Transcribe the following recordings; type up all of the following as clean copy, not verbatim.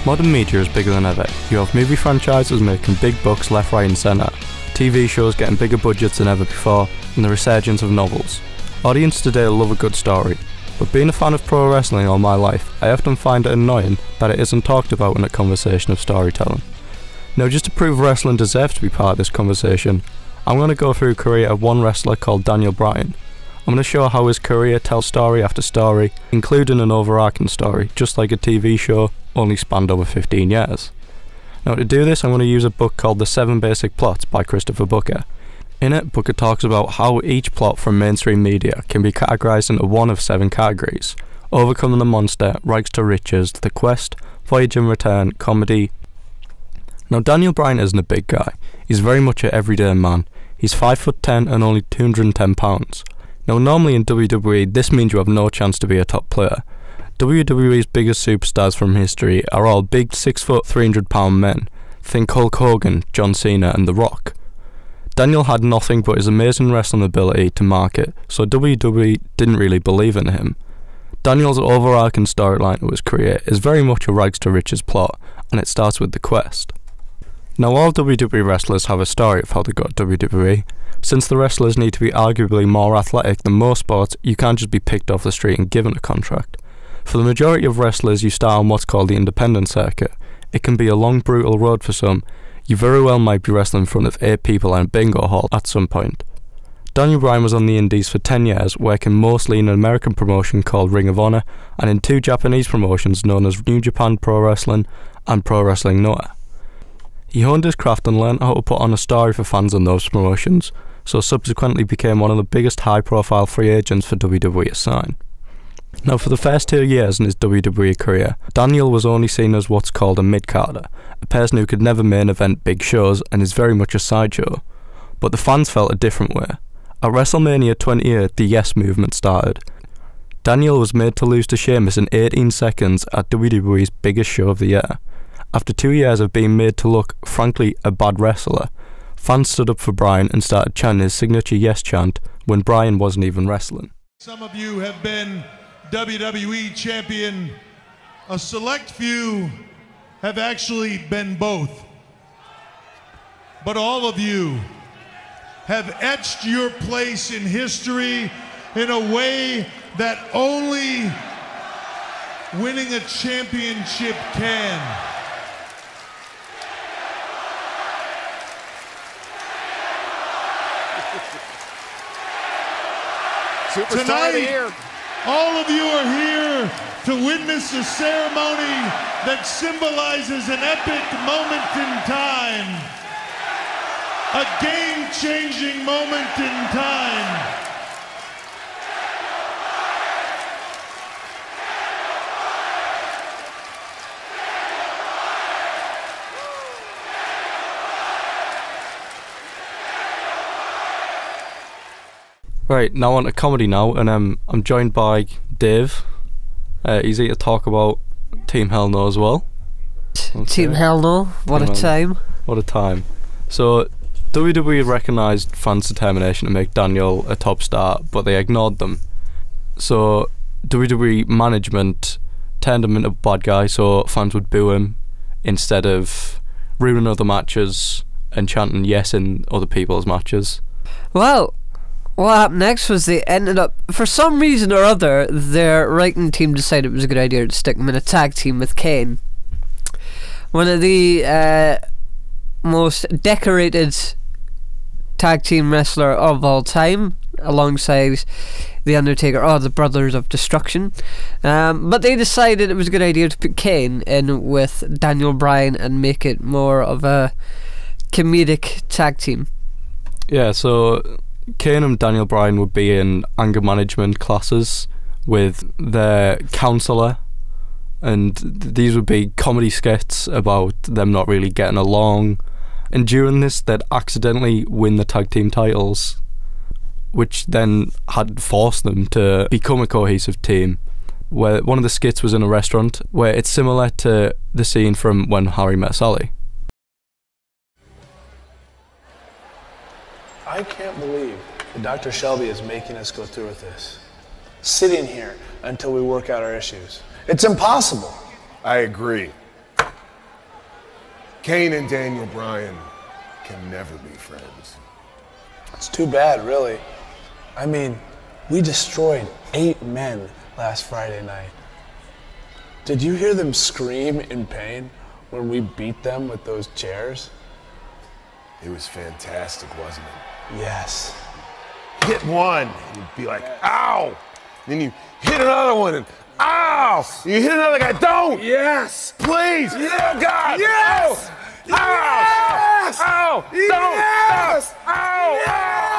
Modern media is bigger than ever. You have movie franchises making big bucks left, right and centre, TV shows getting bigger budgets than ever before, and the resurgence of novels. Audience today love a good story, but being a fan of pro wrestling all my life, I often find it annoying that it isn't talked about in a conversation of storytelling. Now, just to prove wrestling deserves to be part of this conversation, I'm going to go through the career of one wrestler called Daniel Bryan. I'm going to show how his career tells story after story, including an overarching story, just like a TV show, only spanned over 15 years. Now, to do this, I'm going to use a book called The 7 Basic Plots by Christopher Booker. In it, Booker talks about how each plot from mainstream media can be categorised into one of 7 categories: Overcoming the Monster, Rags to Riches, The Quest, Voyage and Return, Comedy. Now, Daniel Bryan isn't a big guy. He's very much an everyday man. He's 5'10" and only 210 pounds. Now, normally in WWE, this means you have no chance to be a top player. WWE's biggest superstars from history are all big 6 foot 300 pound men. Think Hulk Hogan, John Cena and The Rock. Daniel had nothing but his amazing wrestling ability to market, so WWE didn't really believe in him. Daniel's overarching storyline of his career is very much a rags to riches plot, and it starts with The Quest. Now, all WWE wrestlers have a story of how they got WWE. Since the wrestlers need to be arguably more athletic than most sports, you can't just be picked off the street and given a contract. For the majority of wrestlers, you start on what's called the independent circuit. It can be a long, brutal road for some. You very well might be wrestling in front of 8 people in a bingo hall at some point. Daniel Bryan was on the indies for 10 years, working mostly in an American promotion called Ring of Honor, and in 2 Japanese promotions known as New Japan Pro Wrestling and Pro Wrestling Noah. He honed his craft and learned how to put on a story for fans in those promotions, so subsequently became one of the biggest high-profile free agents for WWE to sign. Now, for the first 2 years in his WWE career, Daniel was only seen as what's called a mid-carder, a person who could never main event big shows and is very much a sideshow. But the fans felt a different way. At WrestleMania 28, the Yes movement started. Daniel was made to lose to Sheamus in 18 seconds at WWE's biggest show of the year. After 2 years of being made to look, frankly, a bad wrestler, fans stood up for Bryan and started chanting his signature Yes chant when Bryan wasn't even wrestling. Some of you have been WWE champion. A select few have actually been both. But all of you have etched your place in history in a way that only winning a championship can. Tonight, all of you are here to witness a ceremony that symbolizes an epic moment in time, a game-changing moment in time. Right, now on to comedy now, and I'm joined by Dave. He's here to talk about Team Hell No as well. Okay. Team Hell No, what a time. What a time. So, WWE recognised fans' determination to make Daniel a top star, but they ignored them. So, WWE management turned him into a bad guy so fans would boo him instead of ruining other matches and chanting yes in other people's matches. Well, what happened next was they ended up, for some reason or other, their writing team decided it was a good idea to stick him in a tag team with Kane. One of the most decorated tag team wrestler of all time, alongside The Undertaker, the Brothers of Destruction. But they decided it was a good idea to put Kane in with Daniel Bryan and make it more of a comedic tag team. Yeah, so Kane and Daniel Bryan would be in anger management classes with their counsellor, and these would be comedy skits about them not really getting along, and during this they'd accidentally win the tag team titles, which then had forced them to become a cohesive team. Where one of the skits was in a restaurant, where it's similar to the scene from When Harry Met Sally. I can't believe that Dr. Shelby is making us go through with this. Sitting here until we work out our issues. It's impossible. I agree. Kane and Daniel Bryan can never be friends. It's too bad, really. I mean, we destroyed 8 men last Friday night. Did you hear them scream in pain when we beat them with those chairs? It was fantastic, wasn't it? Yes. Hit one, and you'd be like, ow! Then you hit another one, and ow! You hit another guy, don't! Yes! Please! Yeah. Oh, God! Yes! Ow! Ow! Yes! Ow! Don't! Yes! Stop! Ow! Yes! Ow! Ow!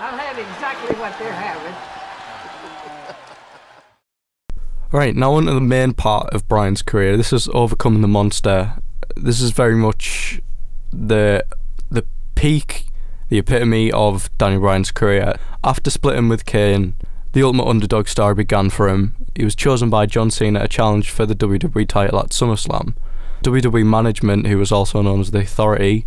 I'll have exactly what they're having. Right, now on to the main part of Bryan's career. This is overcoming the monster. This is very much the peak, the epitome of Daniel Bryan's career. After splitting with Kane, the ultimate underdog story began for him. He was chosen by John Cena to challenge for the WWE title at SummerSlam. WWE management, who was also known as the Authority.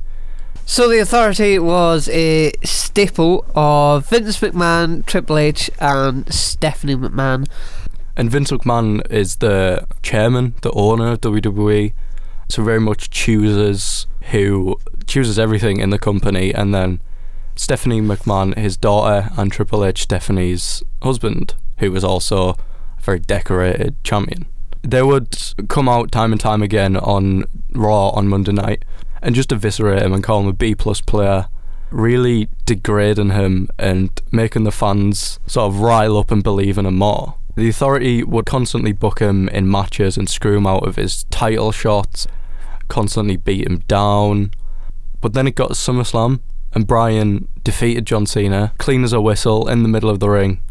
So the Authority was a staple of Vince McMahon, Triple H and Stephanie McMahon. And Vince McMahon is the chairman, the owner of WWE, so very much chooses everything in the company. And then Stephanie McMahon, his daughter, and Triple H, Stephanie's husband, who was also a very decorated champion. They would come out time and time again on Raw on Monday night and just eviscerate him and call him a B-plus player, really degrading him and making the fans sort of rile up and believe in him more. The Authority would constantly book him in matches and screw him out of his title shots, constantly beat him down. But then it got to SummerSlam and Bryan defeated John Cena, clean as a whistle, in the middle of the ring.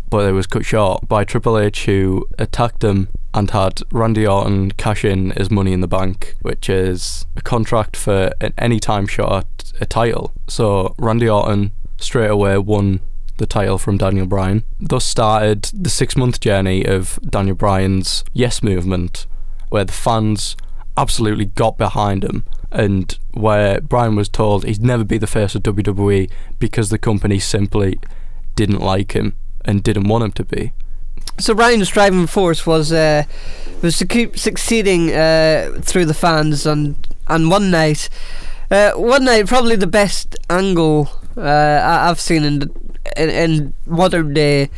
But it was cut short by Triple H, who attacked him and had Randy Orton cash in his Money in the Bank, which is a contract for an anytime shot at a title. So Randy Orton straight away won the title from Daniel Bryan. Thus started the 6-month journey of Daniel Bryan's Yes movement, where the fans absolutely got behind him, and where Bryan was told he'd never be the face of WWE because the company simply didn't like him and didn't want him to be. So Bryan's driving force was to keep succeeding through the fans, and one night, probably the best angle I've seen in modern day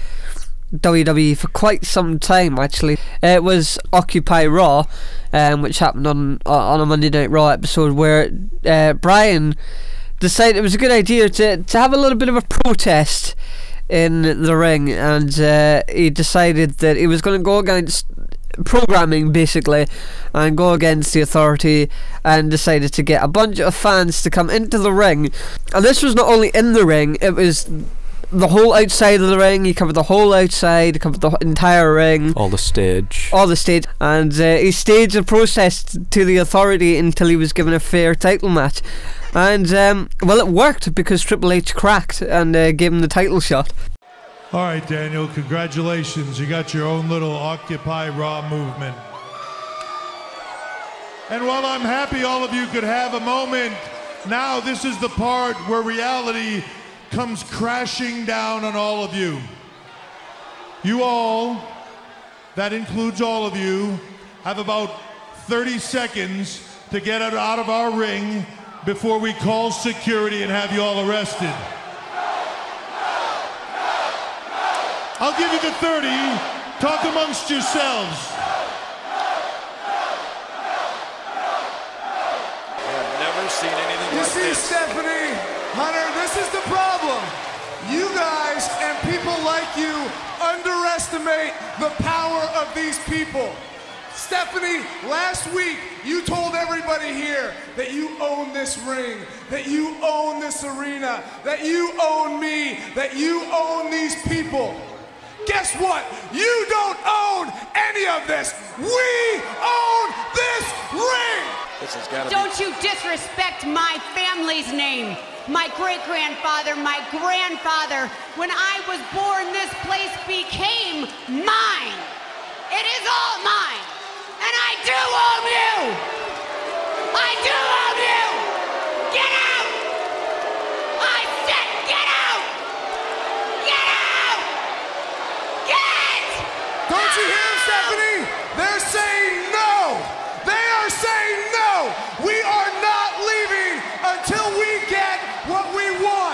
WWE for quite some time, actually. It was Occupy Raw, which happened on a Monday Night Raw episode, where Bryan decided it was a good idea to have a little bit of a protest in the ring, and he decided that he was going to go against programming, basically, and go against the Authority, and decided to get a bunch of fans to come into the ring. And this was not only in the ring, it was the whole outside of the ring. He covered the whole outside, he covered the entire ring, all the stage, and he staged a protest to the Authority until he was given a fair title match. And well, it worked, because Triple H cracked and gave him the title shot. All right, Daniel, congratulations. You got your own little Occupy Raw movement. And while I'm happy all of you could have a moment, now this is the part where reality comes crashing down on all of you. You all, that includes all of you, have about 30 seconds to get out of our ring before we call security and have you all arrested. I'll give you the 30. Talk amongst yourselves. I've never seen anything like You see, this. Stephanie, Hunter, this is the problem. You guys and people like you underestimate the power of these people. Stephanie, last week you told everybody here that you own this ring, that you own this arena, that you own me, that you own these people. Guess what? You don't own any of this. We own this ring. This has got to Don't you disrespect my family's name. My great-grandfather, my grandfather. When I was born, this place became mine. It is all mine. And I do own you. I do own you. Get out. I said get out. Get out.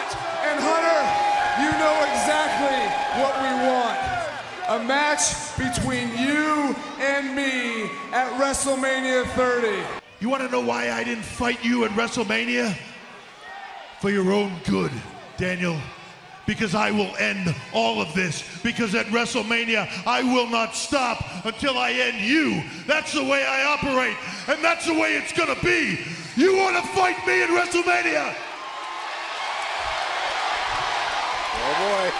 want. And Hunter, you know exactly what we want. A match between you and me at WrestleMania 30. You want to know why I didn't fight you at WrestleMania? For your own good, Daniel. Because I will end all of this. Because at WrestleMania, I will not stop until I end you. That's the way I operate, and that's the way it's gonna be. You want to fight me at WrestleMania? Oh boy.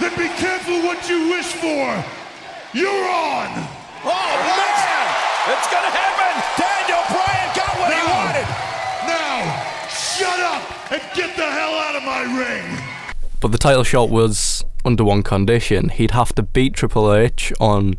Then be careful what you wish for. You're on. Oh, man! It's gonna happen! Daniel Bryan got what he wanted! Now, shut up and get the hell out of my ring! But the title shot was under one condition. He'd have to beat Triple H on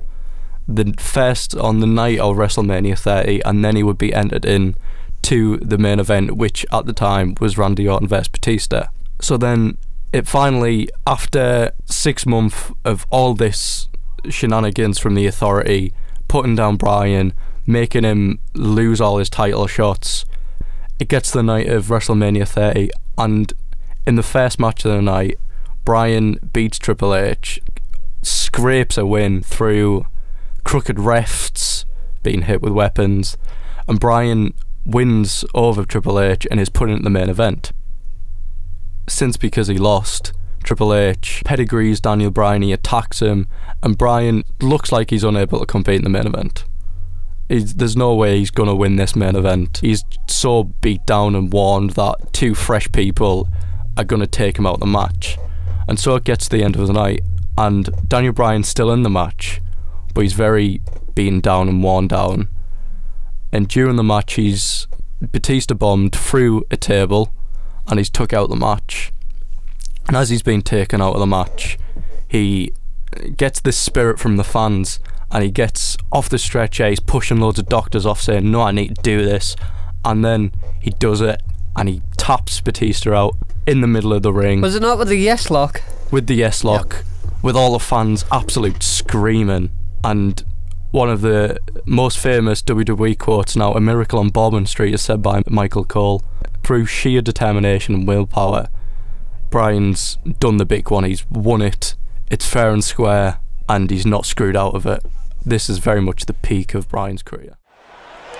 the night of WrestleMania 30, and then he would be entered in to the main event, which at the time was Randy Orton vs Batista. So then it finally, after 6 months of all this shenanigans from the Authority, putting down Bryan, making him lose all his title shots, it gets to the night of WrestleMania 30, and in the first match of the night, Bryan beats Triple H, scrapes a win through crooked refs being hit with weapons, and Bryan wins over Triple H and is put into the main event. Since because he lost, Triple H pedigrees Daniel Bryan, he attacks him, and Bryan looks like he's unable to compete in the main event. There's no way he's going to win this main event. He's so beat down and worn that 2 fresh people are going to take him out of the match. And so it gets to the end of the night, and Daniel Bryan's still in the match, but he's very beaten down and worn down. And during the match, he's Batista bombed through a table, and he's took out the match. And as he's been taken out of the match, he gets this spirit from the fans, and he gets off the stretcher. He's pushing loads of doctors off, saying, no, I need to do this. And then he does it, and he taps Batista out in the middle of the ring. Was it not with the yes lock? With the yes lock, yep. With all the fans absolute screaming. And one of the most famous WWE quotes now, "A miracle on Bourbon Street," is said by Michael Cole. Through sheer determination and willpower, Bryan's done the big one. He's won it. It's fair and square, and he's not screwed out of it. This is very much the peak of Bryan's career.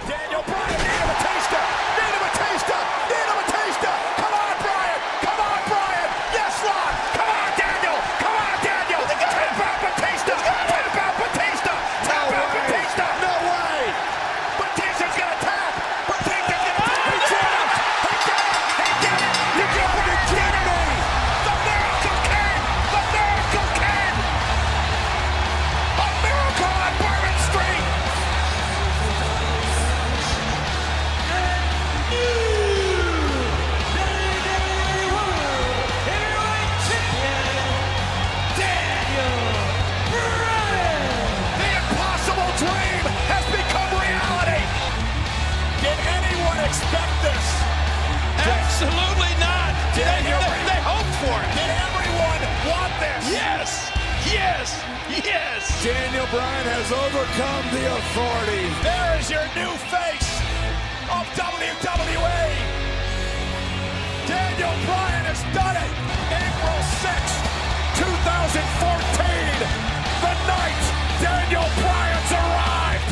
Daniel Bryan, need a Batista! Need a Batista! Need a Batista! Come on, Bryan! Come on, Bryan! Yes, lock! Come on, Daniel! Come on, Daniel! Tap out Batista! Tap out Batista! Tap out Batista! No way! Batista's gonna tap! Batista's gonna tap! He did it! He did it! He did it! You gotta be kidding me! The Miracle King! The Miracle King! A miracle on Bourbon Street! The impossible dream has become reality! Did anyone expect this? Absolutely not! They hoped for it! Did everyone want this? Yes! Yes! Yes! Daniel Bryan has overcome the Authority. There is your new face of WWE! Daniel Bryan has done it! April 6th, 2014! The night Daniel Bryan's arrived!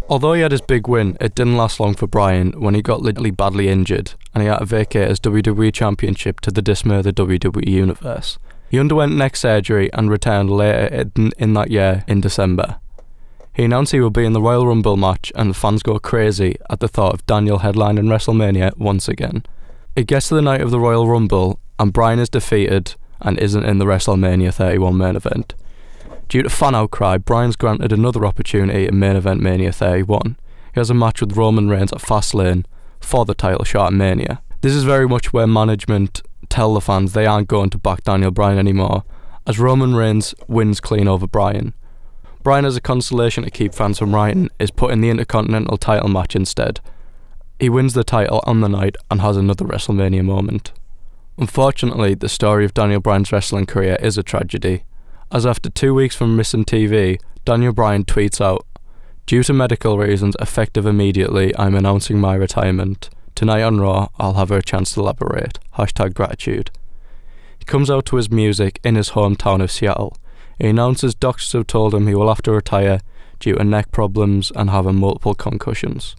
Although he had his big win, it didn't last long for Bryan when he got literally badly injured, and he had to vacate his WWE Championship to the dismay of the WWE Universe. He underwent neck surgery and returned later in that year in December. He announced he would be in the Royal Rumble match, and the fans go crazy at the thought of Daniel headlining WrestleMania once again. It gets to the night of the Royal Rumble, and Bryan is defeated and isn't in the WrestleMania 31 main event. Due to fan outcry, Bryan's granted another opportunity in main event Mania 31. He has a match with Roman Reigns at Fastlane for the title shot at Mania. This is very much where management tell the fans they aren't going to back Daniel Bryan anymore, as Roman Reigns wins clean over Bryan. Bryan, as a consolation to keep fans from rioting, is put in the Intercontinental title match instead. He wins the title on the night and has another WrestleMania moment. Unfortunately, the story of Daniel Bryan's wrestling career is a tragedy, as after 2 weeks from missing TV, Daniel Bryan tweets out, Due to medical reasons effective immediately, I'm announcing my retirement. Tonight on Raw, I'll have a chance to elaborate. #gratitude. He comes out to his music in his hometown of Seattle. He announces doctors have told him he will have to retire due to neck problems and having multiple concussions.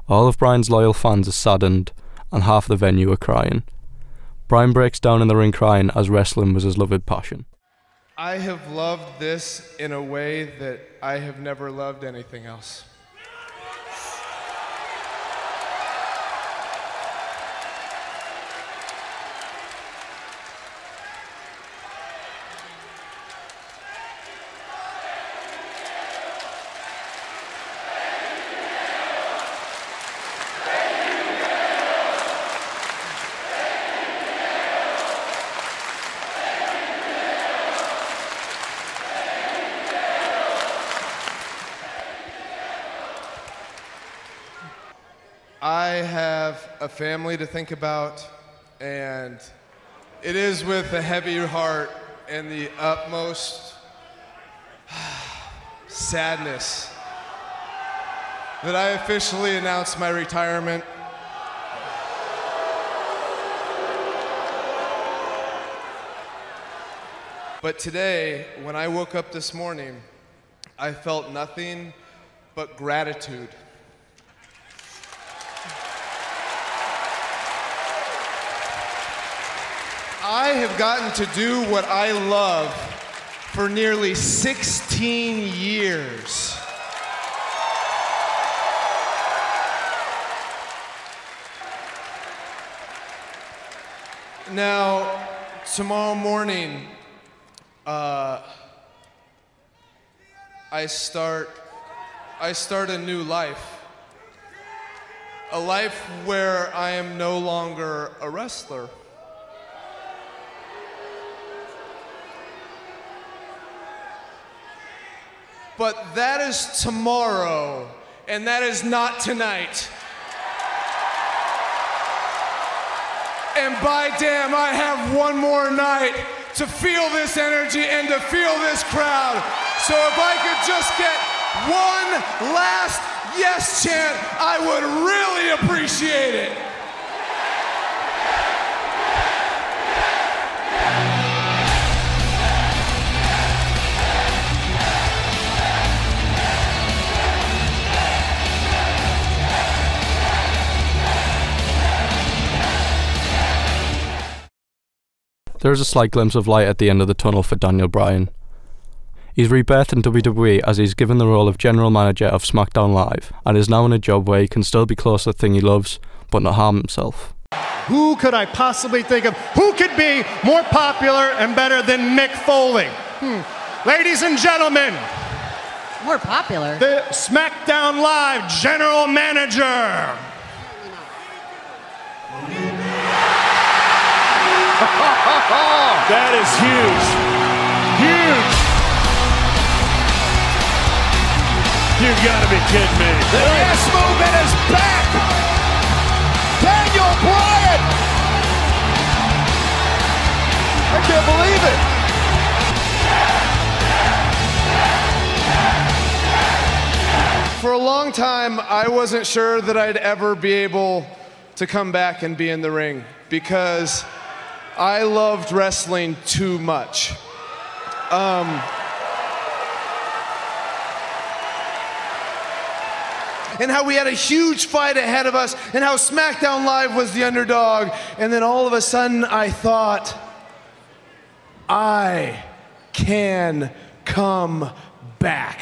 All of Bryan's loyal fans are saddened, and half the venue are crying. Bryan breaks down in the ring crying as wrestling was his loved passion. I have loved this in a way that I have never loved anything else. I have a family to think about, and it is with a heavy heart and the utmost sadness that I officially announce my retirement. But today, when I woke up this morning, I felt nothing but gratitude. I have gotten to do what I love for nearly 16 years. Now, tomorrow morning, I start a new life. A life where I am no longer a wrestler. But that is tomorrow, and that is not tonight. And by damn, I have one more night to feel this energy and to feel this crowd. So if I could just get one last yes chant, I would really appreciate it. There is a slight glimpse of light at the end of the tunnel for Daniel Bryan. He's rebirthed in WWE as he's given the role of General Manager of SmackDown Live, and is now in a job where he can still be close to the thing he loves, but not harm himself. Who could I possibly think of? Who could be more popular and better than Mick Foley? Ladies and gentlemen, More popular? the SmackDown Live General Manager. That is huge. Huge. You gotta be kidding me. The yes movement is back. Daniel Bryan. I can't believe it. For a long time, I wasn't sure that I'd ever be able to come back and be in the ring because I loved wrestling too much. And how we had a huge fight ahead of us, and how SmackDown Live was the underdog. And then all of a sudden, I thought, I can come back.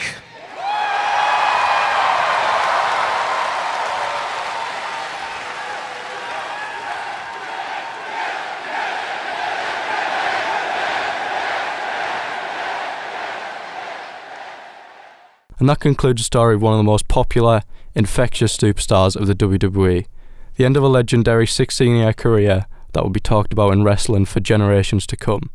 And that concludes the story of one of the most popular, infectious superstars of the WWE. The end of a legendary 16-year career that will be talked about in wrestling for generations to come.